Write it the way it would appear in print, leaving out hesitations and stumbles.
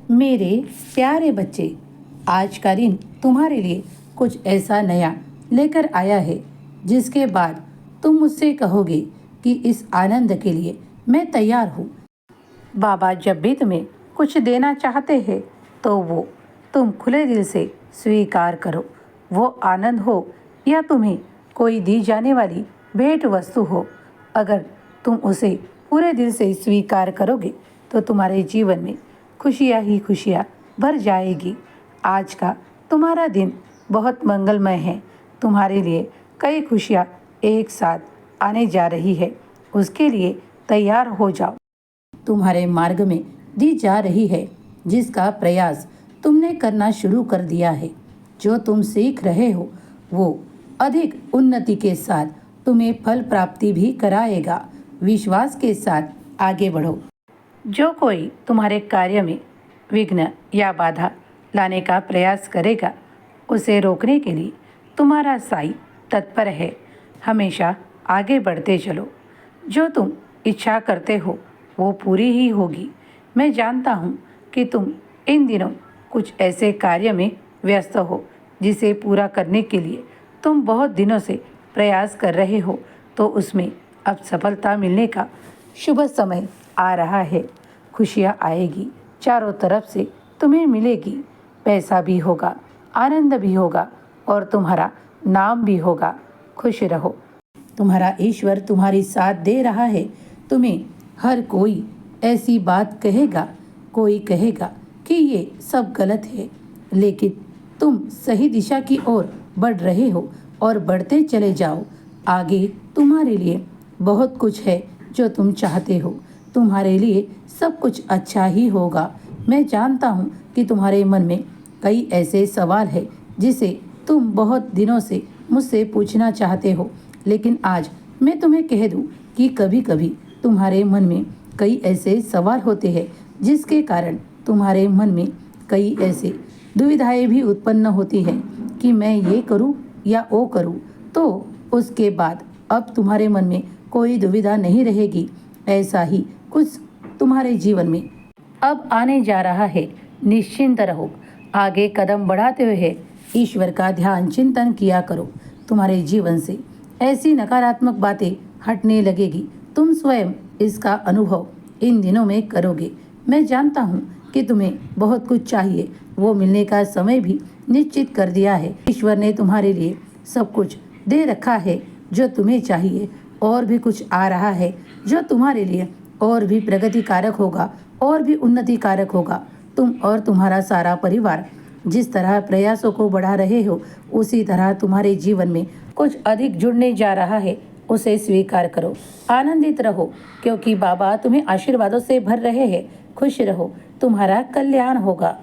मेरे प्यारे बच्चे, आज का दिन तुम्हारे लिए कुछ ऐसा नया लेकर आया है जिसके बाद तुम मुझसे कहोगे कि इस आनंद के लिए मैं तैयार हूँ। बाबा जब भी तुम्हें कुछ देना चाहते हैं तो वो तुम खुले दिल से स्वीकार करो। वो आनंद हो या तुम्हें कोई दी जाने वाली भेंट वस्तु हो, अगर तुम उसे पूरे दिल से स्वीकार करोगे तो तुम्हारे जीवन में खुशियाँ ही खुशियाँ भर जाएगी। आज का तुम्हारा दिन बहुत मंगलमय है। तुम्हारे लिए कई खुशियाँ एक साथ आने जा रही है, उसके लिए तैयार हो जाओ। तुम्हारे मार्ग में दी जा रही है जिसका प्रयास तुमने करना शुरू कर दिया है। जो तुम सीख रहे हो वो अधिक उन्नति के साथ तुम्हें फल प्राप्ति भी कराएगा। विश्वास के साथ आगे बढ़ो। जो कोई तुम्हारे कार्य में विघ्न या बाधा लाने का प्रयास करेगा, उसे रोकने के लिए तुम्हारा साई तत्पर है। हमेशा आगे बढ़ते चलो। जो तुम इच्छा करते हो वो पूरी ही होगी। मैं जानता हूँ कि तुम इन दिनों कुछ ऐसे कार्य में व्यस्त हो जिसे पूरा करने के लिए तुम बहुत दिनों से प्रयास कर रहे हो, तो उसमें अब सफलता मिलने का शुभ समय आ रहा है। खुशियाँ आएगी, चारों तरफ से तुम्हें मिलेगी। पैसा भी होगा, आनंद भी होगा और तुम्हारा नाम भी होगा। खुश रहो। तुम्हारा ईश्वर तुम्हारी साथ दे रहा है। तुम्हें हर कोई ऐसी बात कहेगा, कोई कहेगा कि ये सब गलत है, लेकिन तुम सही दिशा की ओर बढ़ रहे हो और बढ़ते चले जाओ। आगे तुम्हारे लिए बहुत कुछ है जो तुम चाहते हो। तुम्हारे लिए सब कुछ अच्छा ही होगा। मैं जानता हूँ कि तुम्हारे मन में कई ऐसे सवाल हैं जिसे तुम बहुत दिनों से मुझसे पूछना चाहते हो, लेकिन आज मैं तुम्हें कह दूँ कि कभी कभी तुम्हारे मन में कई ऐसे सवाल होते हैं जिसके कारण तुम्हारे मन में कई ऐसे दुविधाएं भी उत्पन्न होती हैं कि मैं ये करूं या वो करूं। तो उसके बाद अब तुम्हारे मन में कोई दुविधा नहीं रहेगी। ऐसा ही कुछ तुम्हारे जीवन में अब आने जा रहा है। निश्चिंत रहो। आगे कदम बढ़ाते हुए ईश्वर का ध्यान चिंतन किया करो। तुम्हारे जीवन से ऐसी नकारात्मक बातें हटने लगेगी। तुम स्वयं इसका अनुभव इन दिनों में करोगे। मैं जानता हूँ कि तुम्हें बहुत कुछ चाहिए, वो मिलने का समय भी निश्चित कर दिया है। ईश्वर ने तुम्हारे लिए सब कुछ दे रखा है जो तुम्हें चाहिए, और भी कुछ आ रहा है जो तुम्हारे लिए और भी प्रगति कारक होगा और भी उन्नति कारक होगा। तुम और तुम्हारा सारा परिवार जिस तरह प्रयासों को बढ़ा रहे हो, उसी तरह तुम्हारे जीवन में कुछ अधिक जुड़ने जा रहा है। उसे स्वीकार करो। आनंदित रहो क्योंकि बाबा तुम्हें आशीर्वादों से भर रहे हैं। खुश रहो, तुम्हारा कल्याण होगा।